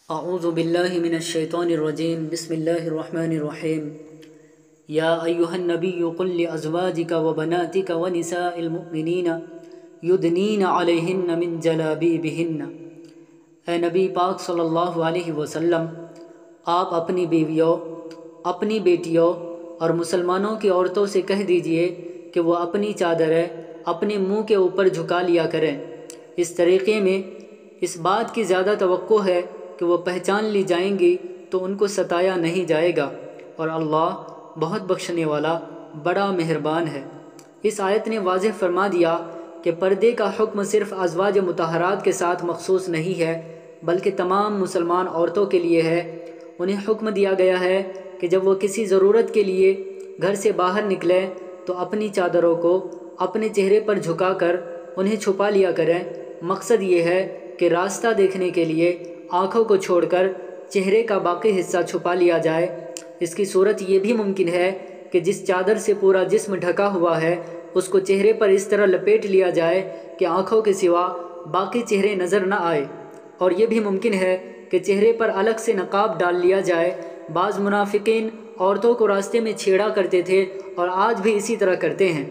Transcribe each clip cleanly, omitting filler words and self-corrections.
اعوذ باللہ من الشیطان الرجیم بسم اللہ الرحمن الرحیم یا ایہا النبی قل لازواجک وبناتک ونساء المؤمنین یدنین علیہن من جلابیبہن۔ اے نبی پاک صلی اللہ علیہ وسلم، آپ اپنی بیویوں، اپنی بیٹیوں اور مسلمانوں کی عورتوں سے کہہ دیجئے کہ وہ اپنی چادریں اپنے منہ کے اوپر جھکا لیا کریں۔ اس طریقے میں اس بات کی زیادہ توقع ہے کہ وہ پہچان لی جائیں گی تو ان کو ستایا نہیں جائے گا، اور اللہ بہت بخشنے والا بڑا مہربان ہے۔ اس آیت نے واضح فرما دیا کہ پردے کا حکم صرف ازواج مطہرات کے ساتھ مخصوص نہیں ہے، بلکہ تمام مسلمان عورتوں کے لیے ہے۔ انہیں حکم دیا گیا ہے کہ جب وہ کسی ضرورت کے لیے گھر سے باہر نکلیں تو اپنی چادروں کو اپنے چہرے پر جھکا کر انہیں چھپا لیا کریں۔ مقصد یہ ہے کہ راستہ دیکھنے کے لیے آنکھوں کو چھوڑ کر چہرے کا باقی حصہ چھپا لیا جائے۔ اس کی صورت یہ بھی ممکن ہے کہ جس چادر سے پورا جسم ڈھکا ہوا ہے اس کو چہرے پر اس طرح لپیٹ لیا جائے کہ آنکھوں کے سوا باقی چہرے نظر نہ آئے، اور یہ بھی ممکن ہے کہ چہرے پر الگ سے نقاب ڈال لیا جائے۔ بعض منافقین عورتوں کو راستے میں چھیڑا کرتے تھے اور آج بھی اسی طرح کرتے ہیں۔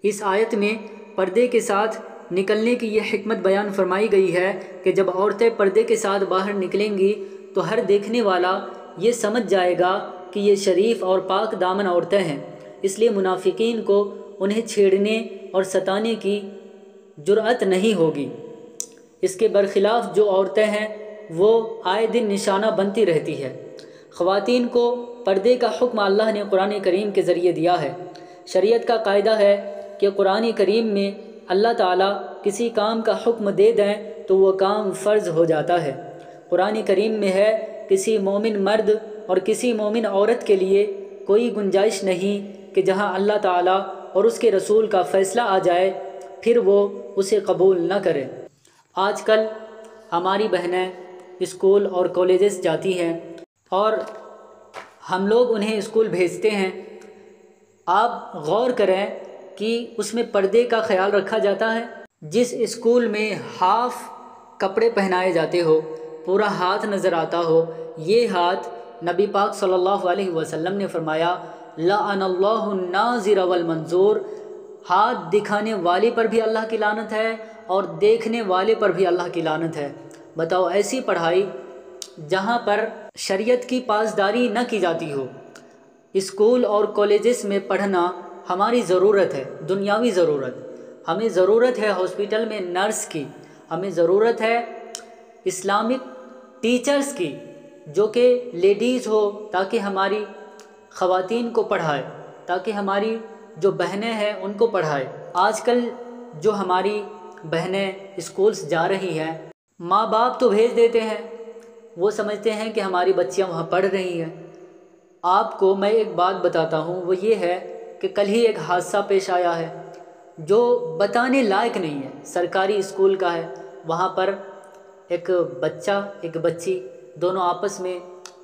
اس آیت میں پردے کے ساتھ نکلنے کی یہ حکمت بیان فرمائی گئی ہے کہ جب عورتیں پردے کے ساتھ باہر نکلیں گی تو ہر دیکھنے والا یہ سمجھ جائے گا کہ یہ شریف اور پاک دامن عورتیں ہیں، اس لیے منافقین کو انہیں چھیڑنے اور ستانے کی جرأت نہیں ہوگی۔ اس کے برخلاف جو عورتیں ہیں وہ آئے دن نشانہ بنتی رہتی ہے۔ خواتین کو پردے کا حکم اللہ نے قرآن کریم کے ذریعے دیا ہے۔ شریعت کا قاعدہ ہے کہ قرآن کریم میں اللہ تعالیٰ کسی کام کا حکم دے دیں تو وہ کام فرض ہو جاتا ہے۔ قرآن کریم میں ہے کسی مومن مرد اور کسی مومن عورت کے لیے کوئی گنجائش نہیں کہ جہاں اللہ تعالیٰ اور اس کے رسول کا فیصلہ آ جائے پھر وہ اسے قبول نہ کرے۔ آج کل ہماری بہنیں اسکول اور کالجز جاتی ہیں اور ہم لوگ انہیں اسکول بھیجتے ہیں۔ آپ غور کریں کہ اس میں پردے کا خیال رکھا جاتا ہے؟ جس اسکول میں ہاف کپڑے پہنائے جاتے ہو، پورا ہاتھ نظر آتا ہو، یہ ہاتھ نبی پاک صلی اللہ علیہ وسلم نے فرمایا لعن اللہ الناظر والمنظور، ہاتھ دکھانے والے پر بھی اللہ کی لعنت ہے اور دیکھنے والے پر بھی اللہ کی لعنت ہے۔ بتاؤ، ایسی پڑھائی جہاں پر شریعت کی پاسداری نہ کی جاتی ہو۔ اسکول اور کالجز میں پڑھنا ہماری ضرورت ہے، دنیاوی ضرورت۔ ہمیں ضرورت ہے ہاسپٹل میں نرس کی، ہمیں ضرورت ہے اسلامک ٹیچرز کی جو کہ لیڈیز ہو، تاکہ ہماری خواتین کو پڑھائے، تاکہ ہماری جو بہنیں ہیں ان کو پڑھائے۔ آج کل جو ہماری بہنیں اسکولز جا رہی ہیں، ماں باپ تو بھیج دیتے ہیں، وہ سمجھتے ہیں کہ ہماری بچیاں وہاں پڑھ رہی ہیں۔ آپ کو میں ایک بات بتاتا ہوں، وہ یہ ہے کہ کل ہی ایک حادثہ پیش آیا ہے جو بتانے لائق نہیں ہے۔ سرکاری اسکول کا ہے، وہاں پر ایک بچہ ایک بچی دونوں آپس میں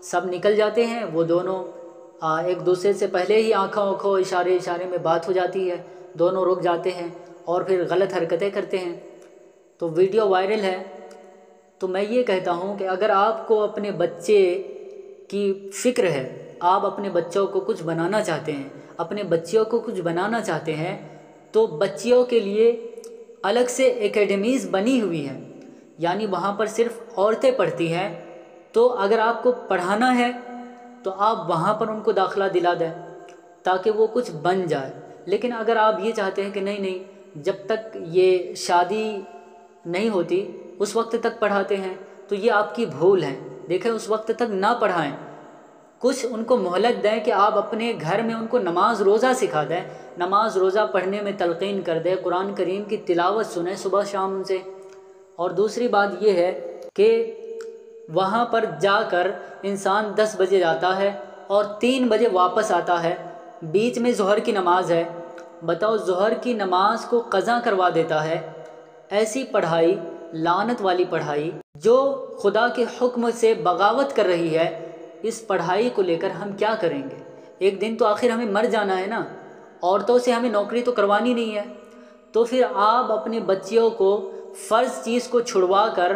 سب نکل جاتے ہیں، وہ دونوں ایک دوسرے سے پہلے ہی آنکھوں اشارے میں بات ہو جاتی ہے، دونوں رک جاتے ہیں اور پھر غلط حرکتیں کرتے ہیں، تو ویڈیو وائرل ہے۔ تو میں یہ کہتا ہوں کہ اگر آپ کو اپنے بچے کی فکر ہے، آپ اپنے بچوں کو کچھ بنانا چاہتے ہیں، اپنے بچیوں کو کچھ بنانا چاہتے ہیں، تو بچیوں کے لیے الگ سے اکیڈمیز بنی ہوئی ہیں، یعنی وہاں پر صرف عورتیں پڑھتی ہیں۔ تو اگر آپ کو پڑھانا ہے تو آپ وہاں پر ان کو داخلہ دلا دیں تاکہ وہ کچھ بن جائے۔ لیکن اگر آپ یہ چاہتے ہیں کہ نہیں جب تک یہ شادی نہیں ہوتی اس وقت تک پڑھاتے ہیں، تو یہ آپ کی بھول ہے۔ دیکھیں، اس وقت تک نہ پڑھائیں، کچھ ان کو مہلت دیں کہ آپ اپنے گھر میں ان کو نماز روزہ سکھا دیں، نماز روزہ پڑھنے میں تلقین کر دیں، قرآن کریم کی تلاوت سنیں صبح شام ان سے۔ اور دوسری بات یہ ہے کہ وہاں پر جا کر انسان 10 بجے جاتا ہے اور 3 بجے واپس آتا ہے، بیچ میں ظہر کی نماز ہے، بتاؤ ظہر کی نماز کو قضا کروا دیتا ہے۔ ایسی پڑھائی، لعنت والی پڑھائی جو خدا کے حکم سے بغاوت کر رہی ہے، اس پڑھائی کو لے کر ہم کیا کریں گے؟ ایک دن تو آخر ہمیں مر جانا ہے نا، عورتوں سے ہمیں نوکری تو کروانی نہیں ہے۔ تو پھر آپ اپنی بچیوں کو فرض چیز کو چھڑوا کر